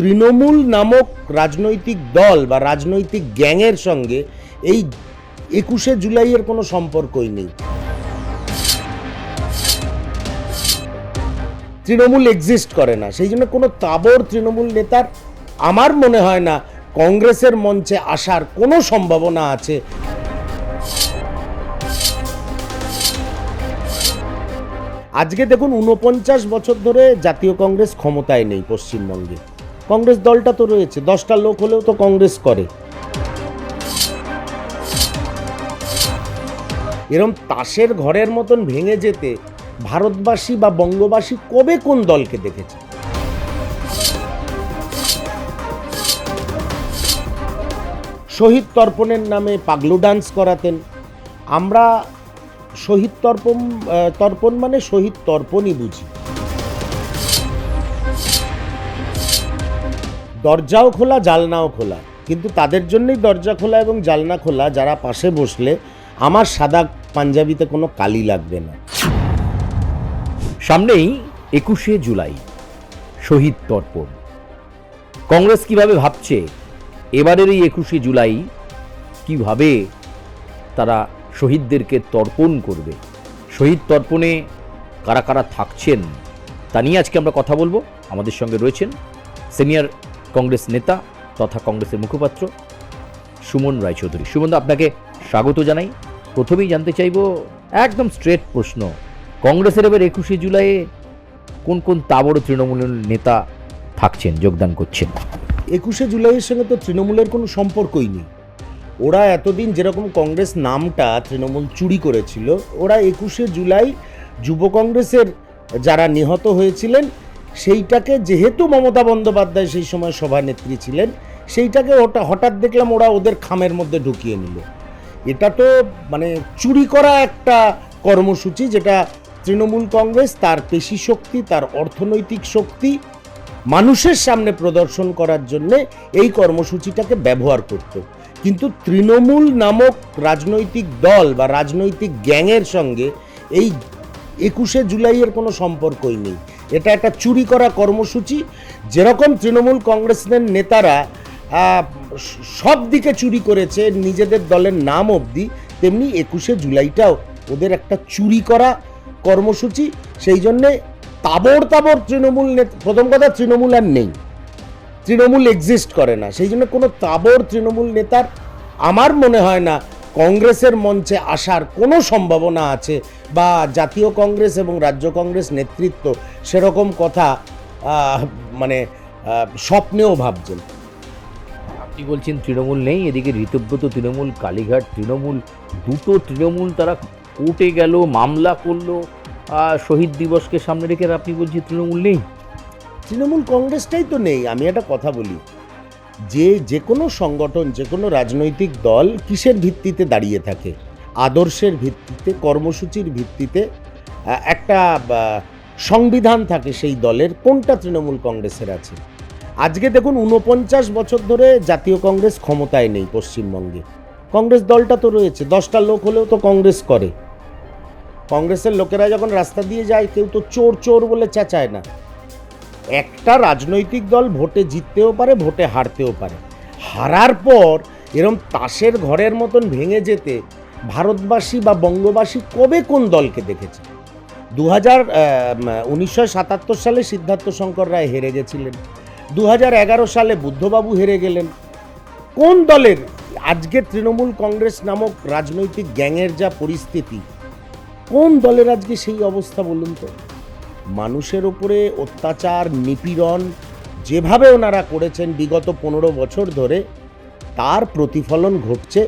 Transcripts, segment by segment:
তৃণমূল নামক রাজনৈতিক দল বা রাজনৈতিক গ্যাংয়ের সঙ্গে এই ২১শে জুলাইয়ের কোনো সম্পর্কই নেই। তৃণমূল এক্সিস্ট করে না, সেই জন্য কোনো তাবড় তৃণমূল নেতার আমার মনে হয় না কংগ্রেসের মঞ্চে আসার কোনো সম্ভাবনা আছে। আজকে দেখুন ৪৯ বছর ধরে জাতীয় কংগ্রেস ক্ষমতায় নেই পশ্চিমবঙ্গে। কংগ্রেস দলটা তো রয়েছে, 10টা লোক হলেও তো কংগ্রেস করে। এরম তাসের ঘরের মতন ভেঙে যেতে ভারতবাসী বা বঙ্গবাসী কবে কোন দলকে দেখেছে? শহীদ তর্পণের নামে পাগলু ডান্স করাতেন। আমরা শহীদ তর্পণ মানে শহীদ তর্পণই বুঝি। দরজাও খোলা, জালনাও খোলা, কিন্তু তাদের জন্যই দরজা খোলা এবং জালনা খোলা যারা পাশে বসলে আমার সাদা পাঞ্জাবিতে কোনো কালি লাগবে না। সামনেই ২১শে জুলাই, শহীদ তর্পণ। কংগ্রেস কিভাবে ভাবছে এবারের এই ২১শে জুলাই কিভাবে তারা শহীদদেরকে তর্পণ করবে, শহীদ তর্পণে কারা কারা থাকছেন তা নিয়ে আজকে আমরা কথা বলবো। আমাদের সঙ্গে রয়েছেন সিনিয়র কংগ্রেস নেতা তথা কংগ্রেসের মুখপাত্র সুমন রায়চৌধুরী। সুমন, আপনাকে স্বাগত জানাই। প্রথমেই জানতে চাইব একদম স্ট্রেট প্রশ্ন, কংগ্রেসের এবার ২১শে জুলাইয়ে কোন কোন তাবড় তৃণমূলের নেতা থাকছেন, যোগদান করছেন? ২১শে জুলাইয়ের সঙ্গে তো তৃণমূলের কোনো সম্পর্কই নেই। ওরা এতদিন যেরকম কংগ্রেস নামটা তৃণমূল চুরি করেছিল, ওরা ২১শে জুলাই যুব কংগ্রেসের যারা নিহত হয়েছিলেন সেইটাকে, যেহেতু মমতা বন্দ্যোপাধ্যায় সেই সময় সভানেত্রী ছিলেন, সেইটাকে হঠাৎ দেখলাম ওরা ওদের খামের মধ্যে ঢুকিয়ে নিল। এটা তো মানে চুরি করা একটা কর্মসূচি, যেটা তৃণমূল কংগ্রেস তার পেশি শক্তি, তার অর্থনৈতিক শক্তি মানুষের সামনে প্রদর্শন করার জন্যে এই কর্মসূচিটাকে ব্যবহার করত। কিন্তু তৃণমূল নামক রাজনৈতিক দল বা রাজনৈতিক গ্যাংয়ের সঙ্গে এই ২১শে জুলাইয়ের কোনো সম্পর্কই নেই। এটা একটা চুরি করা কর্মসূচি। যেরকম তৃণমূল কংগ্রেসের নেতারা সব দিকে চুরি করেছে, নিজেদের দলের নাম অবধি, তেমনি ২১শে জুলাইটাও ওদের একটা চুরি করা কর্মসূচি। সেই জন্যে তাবড় তৃণমূল নেতা, প্রথম কথা তৃণমূল আর নেই, তৃণমূল এক্সিস্ট করে না, সেই জন্য কোনো তাবড় তৃণমূল নেতার আমার মনে হয় না কংগ্রেসের মঞ্চে আসার কোনো সম্ভাবনা আছে, বা জাতীয় কংগ্রেস এবং রাজ্য কংগ্রেস নেতৃত্ব সেরকম কথা মানে স্বপ্নেও ভাবছেন। আপনি বলছেন তৃণমূল নেই, এদিকে ঋতব্রত তৃণমূল, কালীঘাট তৃণমূল, দুটো তৃণমূল তারা কোর্টে গেল, মামলা করলো শহীদ দিবসকে সামনে রেখে, আপনি বলছেন তৃণমূল নেই? তৃণমূল কংগ্রেসটাই তো নেই। আমি একটা কথা বলি, যে কোনো সংগঠন, যে কোনো রাজনৈতিক দল কিসের ভিত্তিতে দাঁড়িয়ে থাকে? আদর্শের ভিত্তিতে, কর্মসূচির ভিত্তিতে। একটা সংবিধান থাকে সেই দলের। কোনটা তৃণমূল কংগ্রেসের আছে? আজকে দেখুন ৪৯ বছর ধরে জাতীয় কংগ্রেস ক্ষমতায় নেই পশ্চিমবঙ্গে। কংগ্রেস দলটা তো রয়েছে, 10টা লোক হলেও তো কংগ্রেস করে। কংগ্রেসের লোকেরা যখন রাস্তা দিয়ে যায়, কেউ তো চোর চোর বলে চেঁচায় না। একটা রাজনৈতিক দল ভোটে জিততেও পারে, ভোটে হারতেও পারে। হারার পর এরম তাসের ঘরের মতন ভেঙে যেতে ভারতবাসী বা বঙ্গবাসী কবে কোন দলকে দেখেছে? 1977 সালে সিদ্ধার্থ শঙ্কর রায় হেরে গেছিলেন, 2011 সালে বুদ্ধবাবু হেরে গেলেন। কোন দলের? আজকে তৃণমূল কংগ্রেস নামক রাজনৈতিক গ্যাংয়ের যা পরিস্থিতি, কোন দলের আজকে সেই অবস্থা বলুন তো? মানুষের ওপরে অত্যাচার, নিপীড়ন যেভাবে ওনারা করেছেন বিগত 15 বছর ধরে, তার প্রতিফলন ঘটছে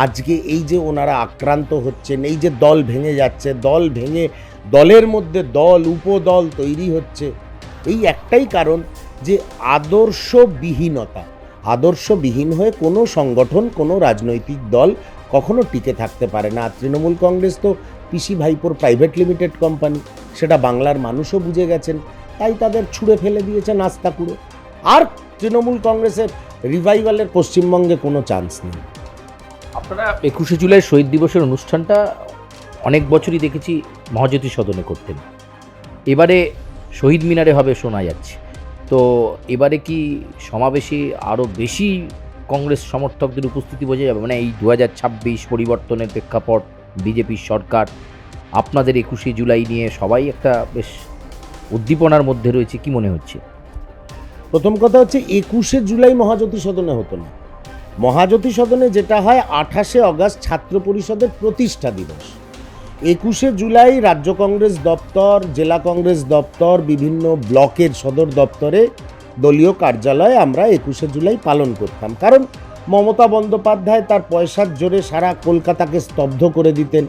আজকে। এই যে ওনারা আক্রান্ত হচ্ছেন, এই যে দল ভেঙে যাচ্ছে, দল ভেঙে দলের মধ্যে দল, উপদল তৈরি হচ্ছে, এই একটাই কারণ যে আদর্শবিহীনতা। আদর্শবিহীন হয়ে কোনো সংগঠন, কোনো রাজনৈতিক দল কখনো টিকে থাকতে পারে না। তৃণমূল কংগ্রেস তো পিসি ভাইপোর প্রাইভেট লিমিটেড কোম্পানি, সেটা বাংলার মানুষও বুঝে গেছেন, তাই তাদের ছুঁড়ে ফেলে দিয়েছে নাস্তা কুড়ে। আর তৃণমূল কংগ্রেসের রিভাইভালের পশ্চিমবঙ্গে কোনো চান্স নেই। আপনারা ২১শে জুলাই শহীদ দিবসের অনুষ্ঠানটা অনেক বছরই দেখেছি মহাজ্যোতি সদনে করতেন, এবারে শহীদ মিনারে হবে শোনা যাচ্ছে। তো এবারে কি সমাবেশে আরও বেশি কংগ্রেস সমর্থকদের উপস্থিতি বোঝা যাবে? মানে এই 2026 পরিবর্তনের প্রেক্ষাপট, বিজেপির সরকার, আপনাদের 21শে জুলাই নিয়ে সবাই একটা বেশ উদ্দীপনার মধ্যে রয়েছে, কি মনে হচ্ছে? প্রথম কথা হচ্ছে 21শে জুলাই মহাজ্যোতি সদনে হতো না। মহাজ্যোতি সদনে যেটা হয় 28শে অগাস্ট ছাত্র পরিষদের প্রতিষ্ঠা দিবস। 21শে জুলাই রাজ্য কংগ্রেস দপ্তর, জেলা কংগ্রেস দপ্তর, বিভিন্ন ব্লকের সদর দপ্তরে দলীয় কার্যালয়ে আমরা 21শে জুলাই পালন করতাম। কারণ মমতা বন্দ্যোপাধ্যায় তার পয়সার জোরে সারা কলকাতাকে স্তব্ধ করে দিতেন,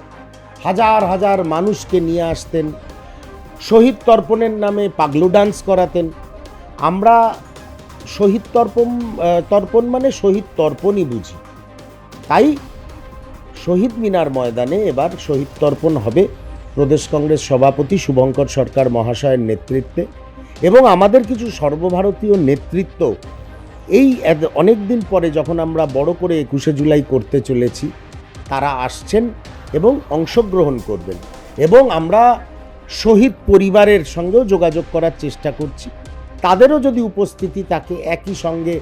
হাজার হাজার মানুষকে নিয়ে আসতেন, শহীদ তর্পণের নামে পাগলু ডান্স করাতেন। আমরা শহীদ তর্পণ মানে শহীদ তর্পণই বুঝি। তাই শহীদ মিনার ময়দানে এবার শহীদ তর্পণ হবে প্রদেশ কংগ্রেস সভাপতি শুভঙ্কর সরকার মহাশয়ের নেতৃত্বে, এবং আমাদের কিছু সর্বভারতীয় নেতৃত্ব এই অনেক দিন পরে যখন আমরা বড় করে 21শে জুলাই করতে চলেছি তারা আসছেন এবং অংশগ্রহণ করবেন, এবং আমরা শহীদ পরিবারের সঙ্গেও যোগাযোগ করার চেষ্টা করছি। তাদেরও যদি উপস্থিতি থাকে, একই সঙ্গে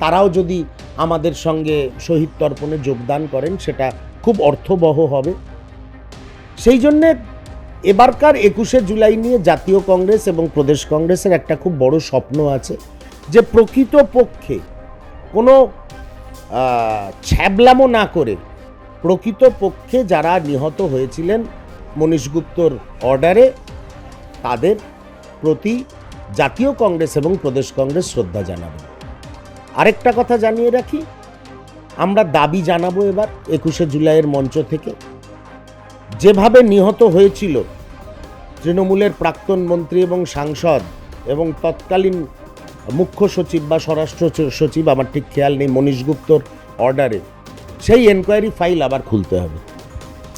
তারাও যদি আমাদের সঙ্গে শহীদ তর্পণে যোগদান করেন, সেটা খুব অর্থবহ হবে। সেই জন্যে এবারকার 21শে জুলাই নিয়ে জাতীয় কংগ্রেস এবং প্রদেশ কংগ্রেসের একটা খুব বড় স্বপ্ন আছে, যে প্রকৃতপক্ষে কোনো ছ্যাবলামো না করে প্রকৃতপক্ষে যারা নিহত হয়েছিলেন মনীশ গুপ্তর অর্ডারে, তাদের প্রতি জাতীয় কংগ্রেস এবং প্রদেশ কংগ্রেস শ্রদ্ধা জানাবে। আরেকটা কথা জানিয়ে রাখি, আমরা দাবি জানাবো এবার 21শে জুলাইয়ের মঞ্চ থেকে, যেভাবে নিহত হয়েছিল তৃণমূলের প্রাক্তন মন্ত্রী এবং সাংসদ এবং তৎকালীন মুখ্য সচিব বা স্বরাষ্ট্র সচিব, আমার ঠিক খেয়াল নেই, মনীশ গুপ্তর অর্ডারে, সেই এনকোয়ারি ফাইল আবার খুলতে হবে।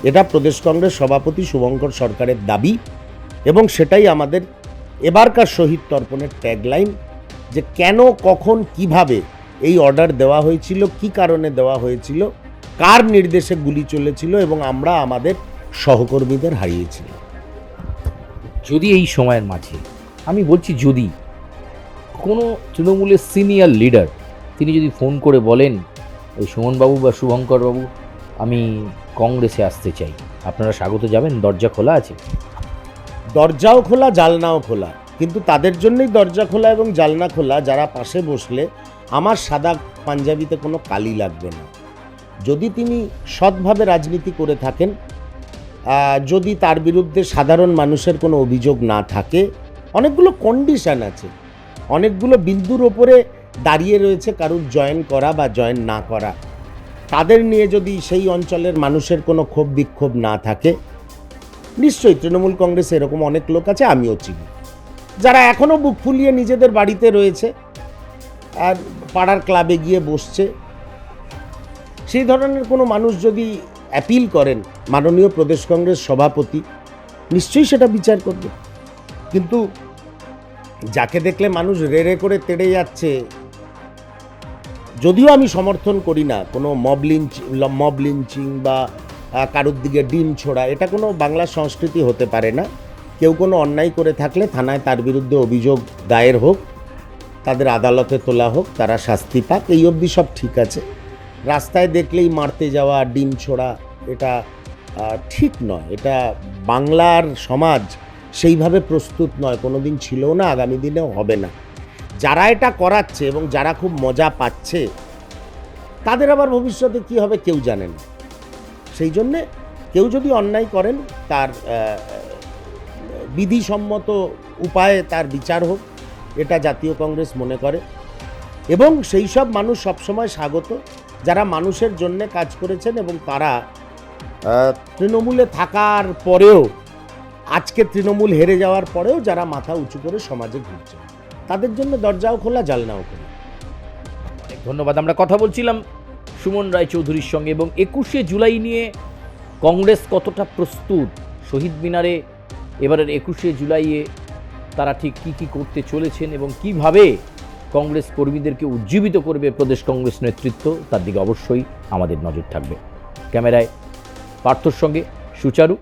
এটা প্রদেশ কংগ্রেস সভাপতি শুভঙ্কর সরকারের দাবি, এবং সেটাই আমাদের এবারকার শহীদ তর্পণের ট্যাগলাইন, যে কেন, কখন, কিভাবে এই অর্ডার দেওয়া হয়েছিল, কি কারণে দেওয়া হয়েছিল, কার নির্দেশে গুলি চলেছিল, এবং আমরা আমাদের সহকর্মীদের হারিয়েছিল। যদি এই সময়ের মাঝে, আমি বলছি যদি কোনো তৃণমূলের সিনিয়র লিডার তিনি যদি ফোন করে বলেন, ওই সুমনবাবু বা শুভঙ্করবাবু আমি কংগ্রেসে আসতে চাই, আপনারা স্বাগত যাবেন? দরজা খোলা আছে? দরজাও খোলা, জালনাও খোলা, কিন্তু তাদের জন্যই দরজা খোলা এবং জালনা খোলা যারা পাশে বসলে আমার সাদা পাঞ্জাবিতে কোনো কালি লাগবে না। যদি তিনি সৎভাবে রাজনীতি করে থাকেন, যদি তার বিরুদ্ধে সাধারণ মানুষের কোনো অভিযোগ না থাকে, অনেকগুলো কন্ডিশন আছে, অনেকগুলো বিন্দুর ওপরে দাঁড়িয়ে রয়েছে কারুর জয়েন করা বা জয়েন না করা, তাদের নিয়ে যদি সেই অঞ্চলের মানুষের কোনো ক্ষোভ বিক্ষোভ না থাকে, নিশ্চয়ই তৃণমূল কংগ্রেসে এরকম অনেক লোক আছে, আমিও চিনি, যারা এখনও বুক ফুলিয়ে নিজেদের বাড়িতে রয়েছে আর পাড়ার ক্লাবে গিয়ে বসছে। সেই ধরনের কোনো মানুষ যদি অ্যাপিল করেন মাননীয় প্রদেশ কংগ্রেস সভাপতি, নিশ্চয়ই সেটা বিচার করবে। কিন্তু যাকে দেখলে মানুষ রে করে তেড়ে যাচ্ছে, যদিও আমি সমর্থন করি না কোনো মব লিঞ্চিং বা কারোর দিকে ডিম ছোড়া, এটা কোনো বাংলা সংস্কৃতি হতে পারে না। কেউ কোনো অন্যায় করে থাকলে থানায় তার বিরুদ্ধে অভিযোগ দায়ের হোক, তাদের আদালতে তোলা হোক, তারা শাস্তি পাক, এই অবধি সব ঠিক আছে। রাস্তায় দেখলেই মারতে যাওয়া, ডিম ছোড়া, এটা ঠিক নয়। এটা বাংলার সমাজ সেইভাবে প্রস্তুত নয়, কোনো দিন ছিলও না, আগামী দিনেও হবে না। যারা এটা করাচ্ছে এবং যারা খুব মজা পাচ্ছে, তাদের আবার ভবিষ্যতে কী হবে কেউ জানে না। সেই জন্যে কেউ যদি অন্যায় করেন, তার বিধিসম্মত উপায়ে তার বিচার হোক, এটা জাতীয় কংগ্রেস মনে করে। এবং সেই সব মানুষ সবসময় স্বাগত যারা মানুষের জন্যে কাজ করেছেন, এবং তারা তৃণমূলে থাকার পরেও, আজকে তৃণমূল হেরে যাওয়ার পরেও যারা মাথা উঁচু করে সমাজে ঘুরছে, তাদের জন্য দরজাও খোলা, জালনাও খোলা। অনেক ধন্যবাদ। আমরা কথা বলছিলাম সুমন রায়চৌধুরীর সঙ্গে, এবং 21শে জুলাই নিয়ে কংগ্রেস কতটা প্রস্তুত, শহীদ মিনারে এবারের 21শে জুলাইয়ে তারা ঠিক কী কী করতে চলেছেন এবং কিভাবে কংগ্রেস কর্মীদেরকে উজ্জীবিত করবে প্রদেশ কংগ্রেস নেতৃত্ব, তার দিকে অবশ্যই আমাদের নজর থাকবে। ক্যামেরায় পার্থর সঙ্গে সুচারু।